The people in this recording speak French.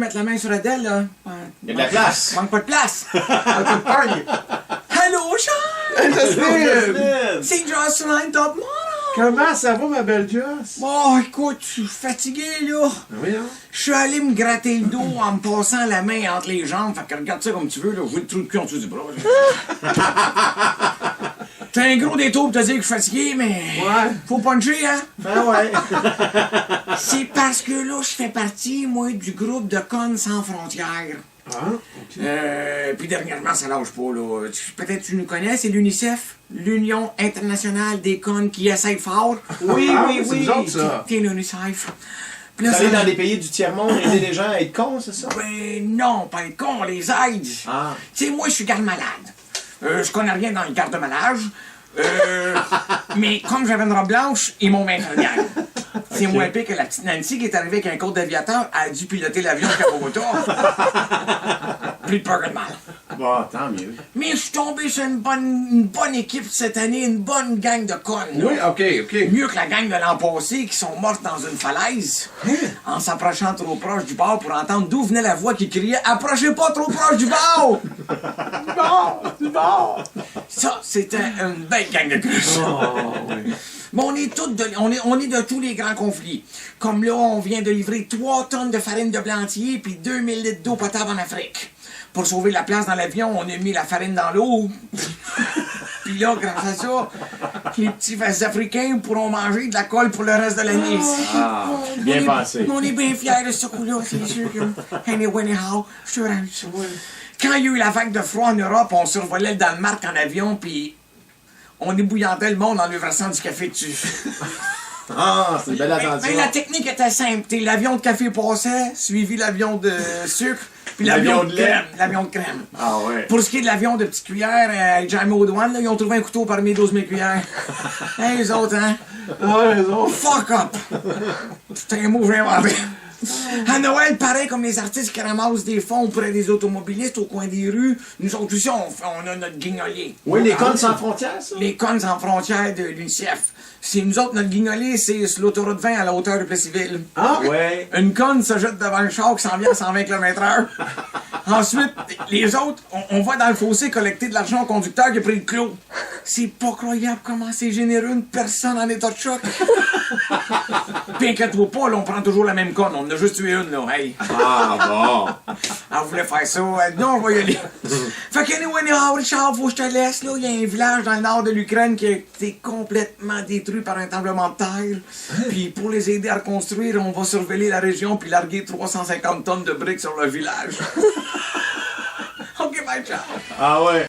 mettre la main sur Adèle, là? Il y a de la place. Manque pas de place. Allô, Jean! Hey, Jasmine! C'est Jocelyn Top Model! Comment ça va, ma belle Joss? Bon, écoute, je suis fatigué, là. Oui, hein? Je suis allé me gratter le dos en me passant la main entre les jambes. Fait que regarde ça comme tu veux, là. Je veux le trou de cul en dessous du bras. T'as un gros détour pour te dire que je suis fatigué, mais... Ouais. Faut puncher, hein? Ben ouais. C'est parce que là, je fais partie, moi, du groupe de Connes sans frontières. Ah, ok. Puis dernièrement, ça lâche pas, là. Peut-être tu nous connais, c'est l'UNICEF, l'Union internationale des connes qui essaie fort. Oui, Ah, oui, c'est oui. nous autres, ça. T'es l'UNICEF. Puis Vous là, allez ça... dans des pays du tiers-monde aider les gens à être cons, c'est ça? Ben non, pas être con, on les aide. Ah. Tu sais, moi, je suis garde-malade. Je connais rien dans les garde-malade. Mais comme j'avais une robe blanche, ils m'ont mis un gang. C'est moins pire que la petite Nancy qui est arrivée avec un code d'aviateur, a dû piloter l'avion Cabota. Plus de peur que de mal. Bon, tant mieux. Mais je suis tombé sur une bonne équipe cette année, une bonne gang de connes. là. Oui, ok. Mieux que la gang de l'an passé qui sont mortes dans une falaise en s'approchant trop proche du bar pour entendre d'où venait la voix qui criait « Approchez pas trop proche du bar! » Du bar! Ça, c'était une belle gang de cruches. Oh, oui. Mais on est de tous les grands conflits. Comme là, on vient de livrer 3 tonnes de farine de blé entier puis 2000 litres d'eau potable en Afrique. Pour sauver la place dans l'avion, on a mis la farine dans l'eau. Puis là, grâce à ça, les petits Africains pourront manger de la colle pour le reste de l'année. Ah, bien pensé. On est bien fiers de ce coup-là, c'est sûr que... Anyway, anyhow, je te rassure. Quand il y a eu la vague de froid en Europe, on survolait le Danemark en avion, puis on ébouillantait le monde en lui versant du café dessus. Ah, c'est une belle Mais aventure. la technique était simple. L'avion de café passait, suivi l'avion de sucre, puis L'avion de lait. crème. L'avion de crème. Ah ouais. Pour ce qui est de l'avion de petites cuillères, avec jamais aux douanes, là, ils ont trouvé un couteau parmi 12 000 cuillères. Hey, les autres, hein? Ah, les autres. Fuck up! C'est un mot que j'ai inventé. À Noël, pareil comme les artistes qui ramassent des fonds auprès des automobilistes au coin des rues, nous autres aussi, on a notre guignolier. Oui, les connes sans frontières, ça? Les connes sans frontières de l'UNICEF. C'est nous autres, notre guignolier, c'est sur l'autoroute 20 à la hauteur de Plessisville. Ah, Ouais. Une conne se jette devant un char qui s'en vient à 120 km/h. Ensuite, les autres, on va dans le fossé collecter de l'argent au conducteur qui a pris le clos. C'est pas croyable comment c'est généreux, une personne en état de choc. Puis inquiète-toi pas, là, on prend toujours la même conne. On en a juste tué une, là. Hey. Ah bon. Elle voulait faire ça. Non, on va y aller. Fait que, anyway, Richard, faut que je te laisse, là. Il y a un village dans le nord de l'Ukraine qui a été complètement détruit par un tremblement de terre. Puis pour les aider à reconstruire, on va surveiller la région puis larguer 350 tonnes de briques sur le village. OK, bye, ciao. Ah ouais.